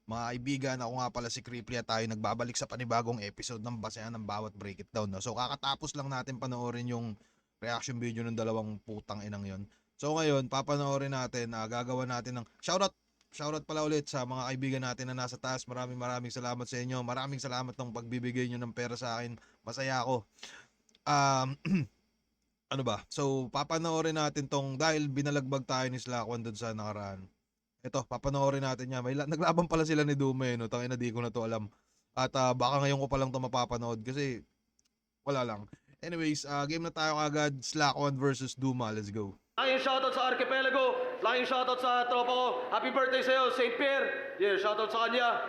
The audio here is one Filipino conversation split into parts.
Mga kaibigan, ako nga pala si Cripply at tayo nagbabalik sa panibagong episode ng basehan ng bawat break it down. No? So kakatapos lang natin panoorin yung reaction video ng dalawang putang inang yon. So ngayon, papanoorin natin, gagawa natin ng shoutout pala ulit sa mga kaibigan natin na nasa taas. Maraming salamat sa inyo. Maraming salamat ng pagbibigay nyo ng pera sa akin. Masaya ako. Ano ba? So papanoorin natin tong dahil binalagbag tayo ni Slackwon doon sa nakaraan. Ito, papanoorin natin niya. Naglaban pala sila ni Dume, no? Tangina, di ko na to alam. At baka ngayon ko pa lang to mapapanood kasi wala lang. Anyways, game na tayo kagad. Slackwon versus Duma. Let's go. Laking shoutout sa Archipelago. Laking shoutout sa tropa ko. Happy birthday sa'yo, St. Pierre. Yeah, shoutout sa kanya.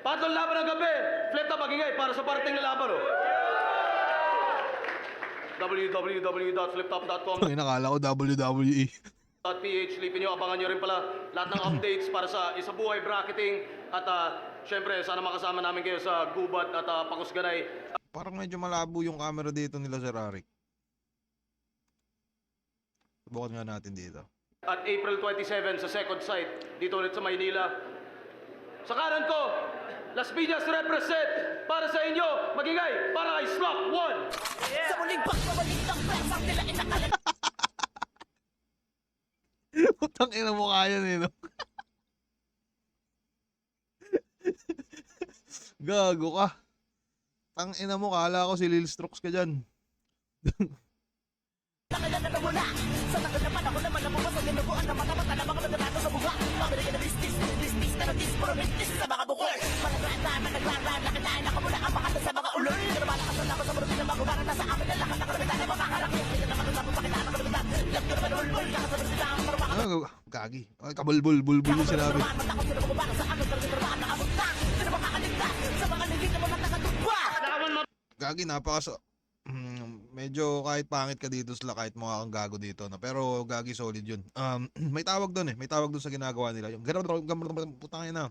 Patlong laban ng gabi. Flip top magingay para sa parating na laban, oh. www.fliptop.com. Nakala ko WWE. .ph, lipin nyo, abangan nyo rin pala lahat ng updates para sa isabuhay bracketing at syempre sana makasama namin kayo sa gubat at pakusganay. Parang medyo malabo yung camera dito nila, Sir Arik. Subukan nga natin dito. At April 27 sa second site dito ulit sa Maynila. Sa kanan ko, Las Piñas represent para sa inyo, magingay para kay Slackwon. Sa muling pagbabalik ng presang nila inakalat. Putang ina mo kaya nino. Gago ka. Tang ina mo, kala ko si Lil Strokes ka dyan. Nakailan na nawala. Sa tagal na panahon naman na bukas. Ang ginubuan na mga mata na mga nagdanato sa buga. Pabalik na business na nag-dispromitis sa mga bukol. Malagraan na naglaran. Nakinain na kamula ang pakata sa mga uloy. Kinabalakas na naman sa marutin na magubaran na sa amin na lakas na kalamitan na makakalaki. Hindi na naman na pakitaan ng kalamitan. Lap ko naman ulbol. Kakasabi sila ang marumaka. Gagi. Ay, kabulbul yung sinabi. Gagi, medyo kahit pangit ka dito sila, kahit mukha kang gago dito, no? Pero Gagi, solid yun. May tawag doon may tawag doon sa ginagawa nila. Yung putang ina.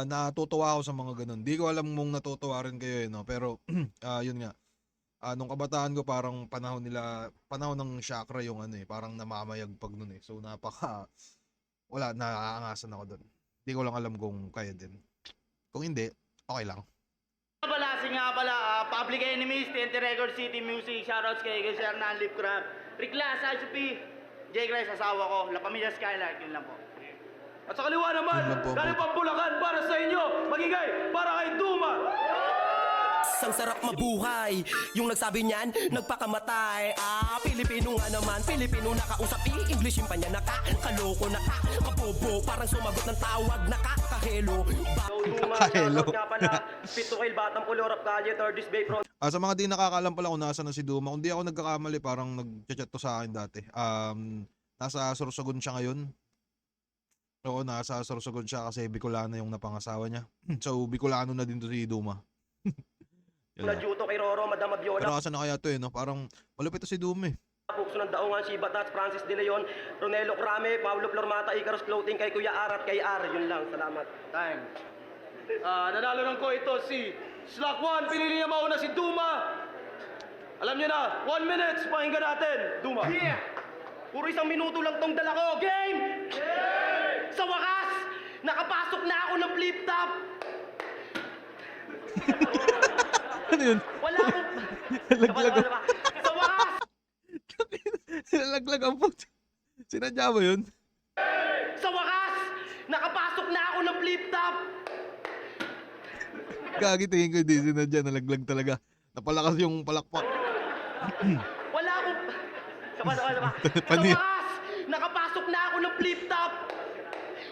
Natutuwa ako sa mga ganun. Di ko alam mong natutuwa rin kayo, no? Pero yun nga. Nung kabataan ko, parang panahon ng chakra yung parang namamayagpag nun So wala, naaangasan ako doon. Di ko lang alam kung kaya din. Kung hindi, okay lang. Nga pala, Public Enemies, TNT Record City Music, shoutouts kay Sir Nan Lipcraft, Rikla, Salsupi, J. Grace, asawa ko, La Pamilya Skylark, yun lang po. At sa kaliwa naman, galing pang Bulacan para sa inyo, magingay para kay Duma. Ang sarap mabuhay. Yung nagsabi niyan, nagpakamatay. Pilipino nga naman, Pilipino nakausap. English yung pa niya, nakakaloko, nakabobo. Parang sumagot ng tawag, nakakahelo. Kahelo. Sa mga di nakakaalam pala kung nasa na si Duma, kung di ako nagkakamali, parang nag-chat to sa akin dati. Nasa Sorsogon siya ngayon. Oo, nasa Sorsogon siya kasi Bicolano yung napangasawa niya. So, Bicolano na din to si Duma. Najuto kay Roro, Madam Abiola. Pero asa na kaya to no? Parang malupit to si Duma Pukso ng Daungan, Shiba Tats, Francis De Leon, Ronelo Crame, Pablo Flormata, Icarus Clothing, kay Kuya Arat, kay R. Yun lang, salamat. Time. Nanalo ng ko ito si Slackwon, pinili niya mauna si Duma. Alam niyo na, 1 minute, pakinggan natin. Duma. Yeah! Puro isang minuto lang tong dala ko. Game! Yeah! Sa wakas, nakapasok na ako ng flip top. Ano yun? Wala akong... Nalaglag Sa wakas! Nalaglag ang puto. Sinadya mo yun? Sa wakas! Nakapasok na ako ng flip top! Gagi, tingin ko hindi sinadya. Nalaglag talaga. Napalakas yung palakpak. Wala akong... Sa Pani- wakas! Nakapasok na ako ng flip top!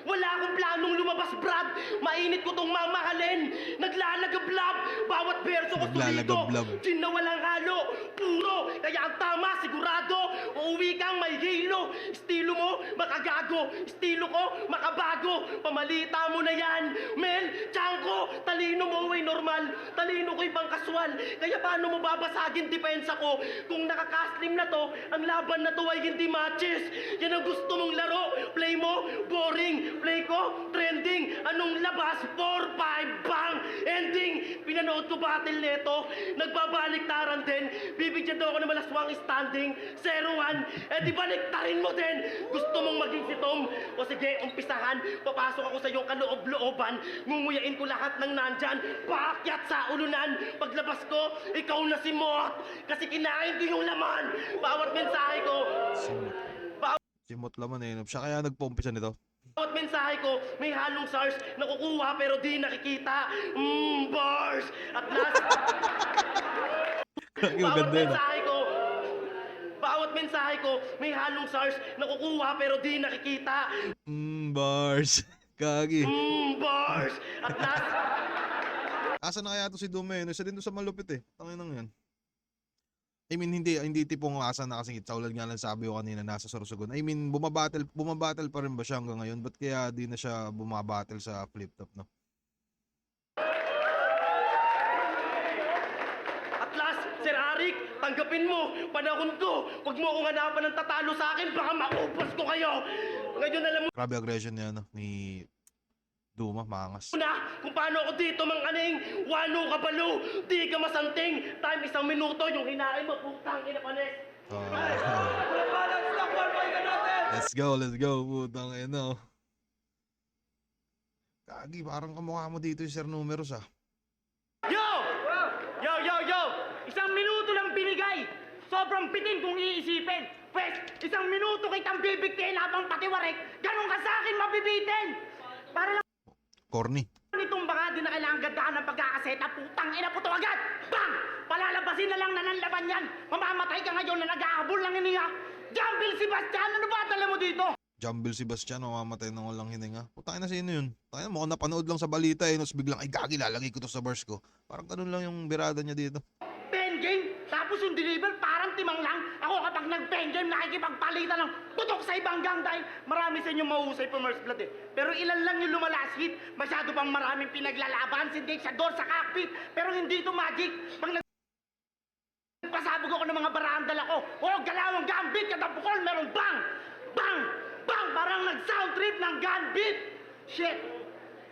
Wala akong planong lumabas, Brad! Mainit ko tong mamahalin! Naglalagablab! Bawat verso ko solido! Naglalagablab. Gin na walang halo! Puro! Kaya ang tama, sigurado! Uuwi kang may halo! Estilo mo, makagago! Estilo ko, makabago! Pamalita mo na yan! Mel, Chanko! Talino mo ay normal! Talino ko'y pang kaswal! Kaya paano mo babasagin depensa ko? Kung nakakaslim na to, ang laban na to ay hindi matches! Yan ang gusto mong laro! Play mo, boring! Play ko, trending! Anong labas? 4-5, bang! Ending! Pinanood ko battle neto. Nagbabaliktaran din. Bibigyan daw ako ng malaswang standing. 0-1. Eh di baliktarin mo din. Gusto mong maging si Tom? O sige, umpisahan. Papasok ako sa iyong kaloob-looban. Ngunguyain ko lahat ng nandyan. Paakyat sa ulunan. Paglabas ko, ikaw na si Mot. Kasi kinain ko yung laman. Bawat mensahe ko. Simot laman eh. Siya kaya nagpa-umpisa nito. Bawat mensahe ko, may halong SARS. Nakukuha pero di nakikita. Bars! At last, Kaya bawat ganda yun. mensahe ko, bawat mensahe ko, may halong SARS. Nakukuha pero di nakikita. Bars. Kagi. Bars! At last, Asa na kaya to si Dume? Isa din to sa malupit eh. Tangin nang yan. I mean, hindi tipong asa na kasing itsaulad nga lang sabi ko kanina nasa Sorsogon. I mean, bumabattle pa rin ba siya hanggang ngayon? Ba't kaya di na siya bumabattle sa flip top, no? at last, Sir Arik, tanggapin mo. Panahon ko. Huwag mo akong hanapan ng tatalo sa akin. Baka makupas ko kayo. Ngayon alam mo Grabe aggression niya, no? Ni Duma, maangas. na kung paano ako dito manganing. Wano ka balo. Di ka masanting. Time 1 minuto. Yung hinain mo, putang ina panes. Let's go, putang ina. Kagi, parang kamukha mo dito yung Sir Numeros, ah. Yo! Yo! 1 minuto lang binigay! Sobrang pitin kung iisipin! Pwes, 1 minuto kitang bibigtiin habang patiwarek, ganun ka sa akin mabibitin! Para lang Corny. itong baka di na kailangan gandaan ng pagkakaseta, putang ina po to agad! Bang! Palalabasin na lang na ng laban yan! Mamamatay ka ngayon na nag-aabol lang iniya! Jambil Sebastian, ano ba tala mo dito? Jumble Sebastian, mamamatay ng walang hininga. Putang ina, sino yun? Tangina, mukhang napanood lang sa balita eh. Tapos biglang, ay gagi, lalagay ko to sa verse ko. Parang ganun lang yung birada niya dito. Pen game, tapos yung deliver parang timang lang. Ako kapag nag-pen game, nakikipagpalitan ng tutok sa ibang gang dahil marami sa inyo mahusay pa First Blood eh. Pero ilan lang yung lumalas hit, masyado pang maraming pinaglalaban, si Dave sa door sa cockpit. Pero hindi ito magic. Pag nagpasabog ako ng mga barandal ako, o galawang gambit, kada bukol, merong bang! Bang! Bang! Parang nag-sound trip ng gambit! Shit!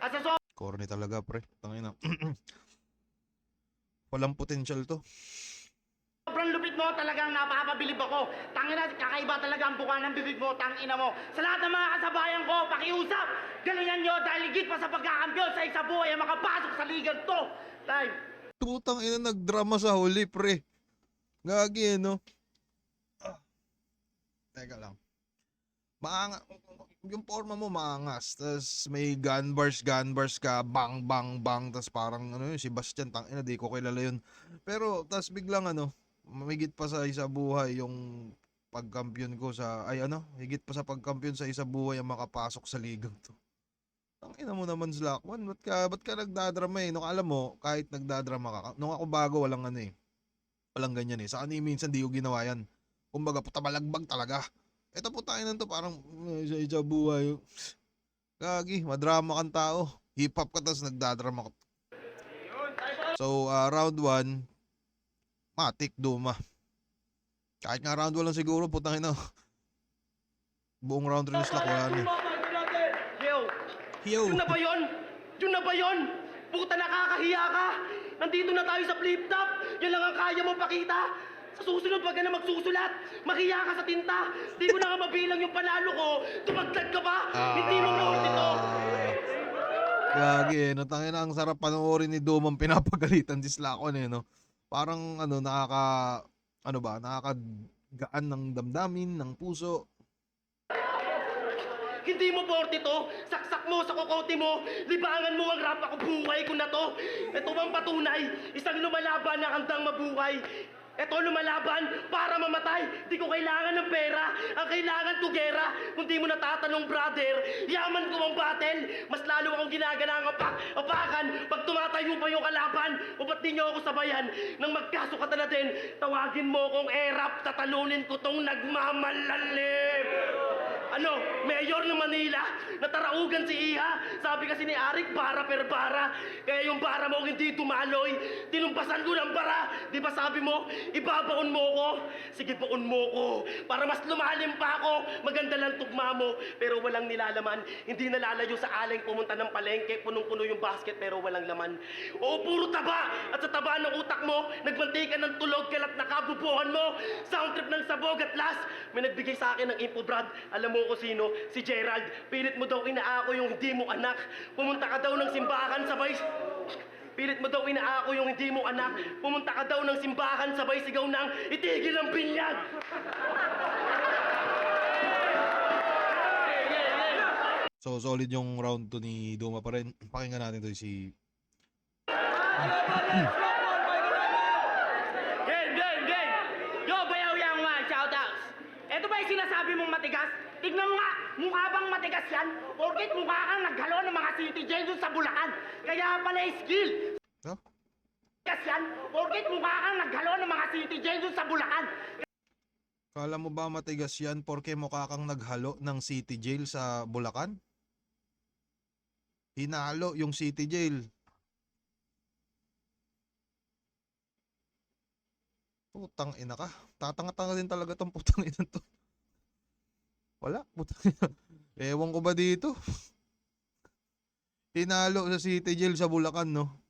Asa so Corny talaga, pre. Tangina. Walang potential to. sobrang lupit mo, talagang napapabilib ako. Tangina, kakaiba talaga ang buka ng bibig mo, tangina mo. Sa lahat ng mga kasabayan ko, pakiusap. Galingan nyo dahil higit pa sa pagkakampiyon sa isa buhay ang makapasok sa ligan to. Time. Putang ina, nagdrama sa huli, pre. Gagi, no? Teka lang. Yung forma mo maangas, tas may gun bars ka, bang, bang, bang, tas parang ano yun, si Bastian, tangina, di ko kilala yun. Pero, tas biglang ano, mamigit pa sa isa buhay yung pagkampiyon ko sa, higit pa sa pagkampiyon sa isa buhay ang makapasok sa ligang to. Tangina mo naman, Slackman, ba't ka nagdadrama eh? Nung alam mo, kahit nagdadrama ka, nung ako bago, walang ano eh, walang ganyan eh. Sa kanina minsan di ko ginawa yan. Kumbaga, puta balagbag talaga. Ito po tayo to parang isa buhay. Gagi, madrama kang tao. Hip-hop ka tapos nagdadrama ka. So, round 1, matik, Duma. Kahit nga round 1 lang siguro, putang ina. Buong round 3 na slack, wala na. Yo! Yo! Yun na ba yun? Yun na ba yun? Puta, nakakahiya ka! Nandito na tayo sa flip top! Yan lang ang kaya mo pakita! Sa susunod, wag ka na magsusulat! Makiya ka sa tinta! Di ko na nga mabilang yung panalo ko! Tumagdag ka ba? Hindi mo noon ito! Gagi eh, no? Tangina, ang sarap panoorin ni Dumang pinapagalitan si Slakon eh, no? Parang ano, nakakagaan ng damdamin, ng puso. Hindi mo porte to! Saksak mo sa kokote mo! Libangan mo ang rap ako, buhay ko na to! Ito ang patunay! Isang lumalaban na handang mabuhay! Ito lumalaban para mamatay! Di ko kailangan ng pera! Ang kailangan ko gera! Kung di mo natatanong, brother, yaman ko ang battle! Mas lalo akong ginagana ang apakan pag tumatayo pa yung kalaban! O ba't di nyo ako sabayan? Nang magkasukatan na din, tawagin mo kong erap, tatalunin ko tong nagmamalalim! Mayor ng Manila, nataraugan si Iha. Sabi kasi ni Arik, bara per bara. Kaya yung bara mo hindi tumaloy. Tinumpasan ko ng bara. Di ba sabi mo, ibabaon mo ko? Sige, baon mo ko. Para mas lumalim pa ako. Maganda lang tugma mo, pero walang nilalaman. Hindi nalalayo sa aling pumunta ng palengke. Punong-puno yung basket, pero walang laman. Oo, puro taba. At sa taba ng utak mo, nagmantika ng tulog, kalat na kabubuhan mo. Sound trip ng sabog at last, may nagbigay sa akin ng info, Brad. Alam mo ko sino? Si Gerald. Pilit mo daw inaako yung hindi mo anak. Pumunta ka daw ng simbahan sabay... Pilit mo daw inaako yung hindi mo anak. Pumunta ka daw ng simbahan sabay sigaw ng itigil ang binyag. So solid yung round 2 ni Duma pa rin. Pakinggan natin to si Game! Yo, bayaw yang man, shoutouts! Eto ba yung sinasabi mong matigas? Tignan mo nga, mukha bang matigas yan? Porkit mukha kang naghalo ng mga city jail dun sa Bulacan. Kaya pala skill. no? Matigas yan, porkit mukha kang naghalo ng mga city jail dun sa Bulacan. Kala mo ba matigas yan porke mukha kang naghalo ng city jail sa Bulacan? Hinalo yung city jail. Putang ina ka. Tatanga-tanga din talaga tong putang ina to. Wala, putang ina. Ewan ko ba dito? Hinalo sa city jail sa Bulacan, no?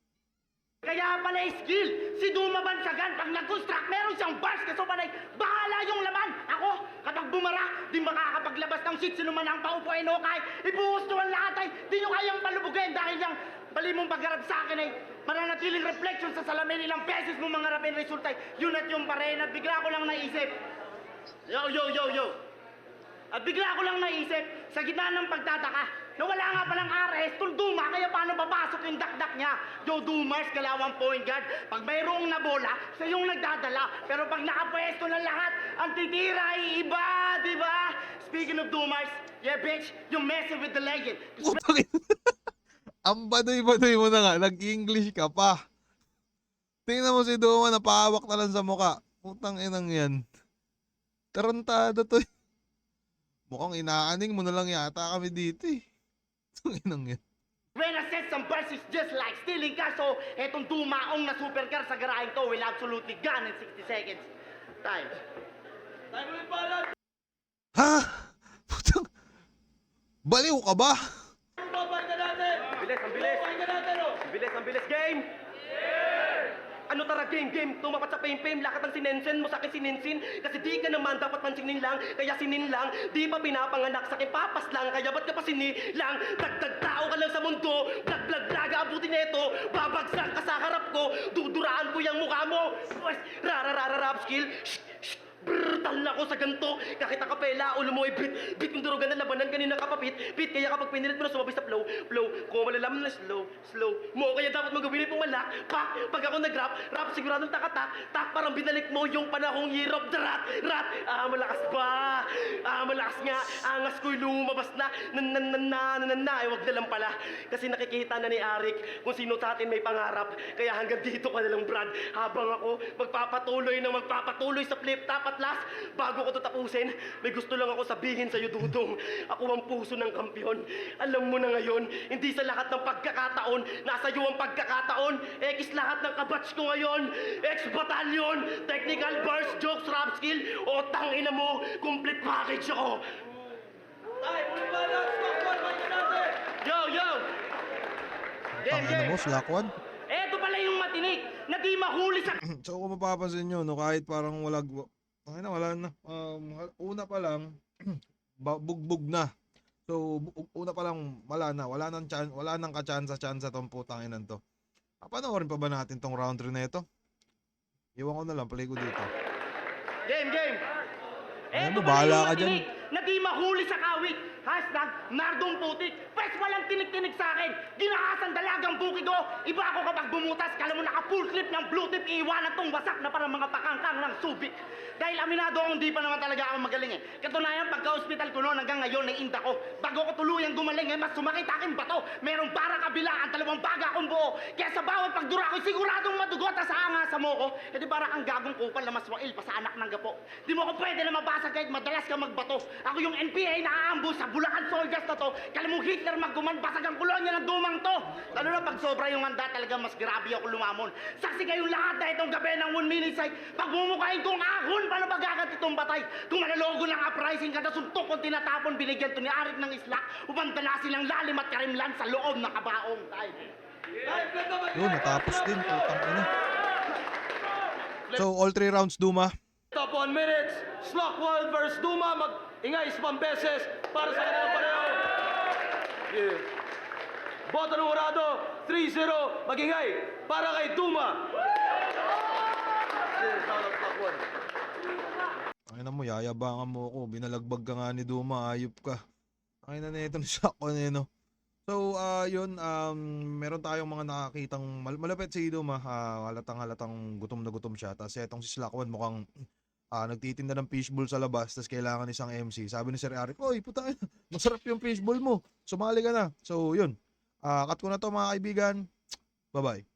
Kaya pala skill. Si Duma Bansagan, pag nag-construct, meron siyang bars kaso panay, bahala yung laman. Ako, kapag bumara, di makakapaglabas ng shit, sino man ang paupo ay nokay. Ibuhos nyo ang lahat ay, di nyo kayang palubugin dahil yung bali mong pagharap sa akin ay mananatiling reflection sa salamin ilang beses mo mga rapin resulta ay yun at yung pa rin at bigla ko lang naisip. Yo. At bigla ko lang naisip, sa gitna ng pagtataka, na wala nga palang RS, tul Duma, kaya paano papasok yung dakdak niya? Joe Dumars, kalawang point guard. Pag mayroong nabola, siya yung nagdadala. Pero pag nakapwesto na lahat, ang titira ay iba, di ba? Speaking of Dumars, yeah bitch, you're messing with the legend. Putang ina. Ang baduy-baduy mo na nga. Nag-English ka pa. Tingnan mo si Duma, napahawak na lang sa muka. Putang inang yan. Tarantado to. Mukhang inaaning mo na lang yata kami dito eh. Putang inang yan. When I said some verses just like stealing ka, so etong dumaong na supercar sa garaheng to will absolutely gone in 60 seconds. Time. Time ulit pala! Ha? Putang... Baliw ka ba? Ang bilis, game! Ano tara, game, tumapat sa fame, lakat ng sinensen mo sa akin sininsin, kasi di ka naman dapat mansinin lang, kaya sinin lang, di pa pinapanganak sa papas lang, kaya ba't ka pa sinilang, dagdag tao ka lang sa mundo, blag, abutin neto, babagsak ka sa harap ko, duduraan ko yung mukha mo, rap skill, brutal na ako sa ganto. Kakita kapela, ulo mo ay bit yung durugan na labanan kanina kapapit. Bit, kaya kapag pinilit mo na sumabay sa flow. Kung malalaman na slow. Mo, kaya dapat magawin yung pumalak. Pag ako nag-rap, siguradong tak, parang binalik mo yung panahong hirap. Rat. Malakas ba? Malakas nga. Angas ko'y lumabas na. Wag na lang pala. Kasi nakikita na ni Arik kung sino sa atin may pangarap. Kaya hanggang dito ka na lang, Brad. Habang ako magpapatuloy sa flip-top at last, bago ko to tapusin, may gusto lang ako sabihin sa'yo, Dudong. Ako ang puso ng kampiyon. Alam mo na ngayon, hindi sa lahat ng pagkakataon, nasa iyo ang pagkakataon. X lahat ng kabatch ko ngayon. X batalyon, technical burst, jokes, rap skill, o tangina mo, complete package ako. Yo! Tangina mo, slack one. Eto pala yung matinik na di mahuli sa... So kung mapapansin nyo, no, kahit parang wala na. Una pa lang, bugbog na. So una pa lang, wala nang ka-chance tong putang inan to. Panoorin pa ba natin tong round 3 na ito? Iwan ko na lang, play ko dito. Game! Eto Ano, bahala pala ka yung matinik na di mahuli sa kawit. #Nardong Putik. Pwes walang tinik-tinik sa akin. Ginakasan dalagang bukid ko. Iba ako kapag bumutas, kala mo naka-full clip ng blue tip, iiwanan tong wasak na parang mga pakangkang ng subik. Dahil aminado akong di pa naman talaga ako magaling eh. Katunayan, pagka-hospital ko noon hanggang ngayon ay inda ko. Bago ko tuluyang gumaling eh, mas sumakit aking bato. Merong para kabilaan, 2 baga akong buo. Kaya sa bawat pagdura ko, siguradong madugot at sa angasa mo ko. E di para kang gagong kupal na maswail pa sa anak ng gapo. Di mo ko pwede na mabasa kahit madalas ka magbato. Ako yung NPA na aambush sa Bulacan soldiers na to. Kala mo Hitler magguman, basag ang kolonya ng dumang to. Lalo na pag sobra yung handa, talaga mas grabe ako lumamon. Saksi kayong lahat na itong gabi ng 1 minute site. Pagmumukain kong ahon, paano magagat itong batay? Kung manalogo ng uprising kada suntok kung tinatapon, binigyan to ni Arik ng isla. Umandala silang lalim at karimlan sa loob ng kabaong time. Yun, natapos din. Putang ina. So, all 3 rounds, Duma. Top 1 minutes, Slockwell versus Duma, mag-ingay isang beses para sa kanilang pareho. Yeah. Boto ng Jurado, 3-0, mag-ingay para kay Duma. Yeah, sound of Slockwell. Ay na mo, yayabangan mo ako. Binalagbag ka nga ni Duma, ayop ka. Ay na nito ni Shakwan eh, no? So, yun, meron tayong mga nakakitang malapit si Duma. Halatang gutom na gutom siya. Tapos etong si Slakwan mukhang nagtitinda ng fishbowl sa labas. Tapos kailangan isang MC. Sabi ni Sir Eric, oy, puta, masarap yung fishbowl mo. Sumali ka na. So, yun. Cut ko na to mga kaibigan. Bye-bye.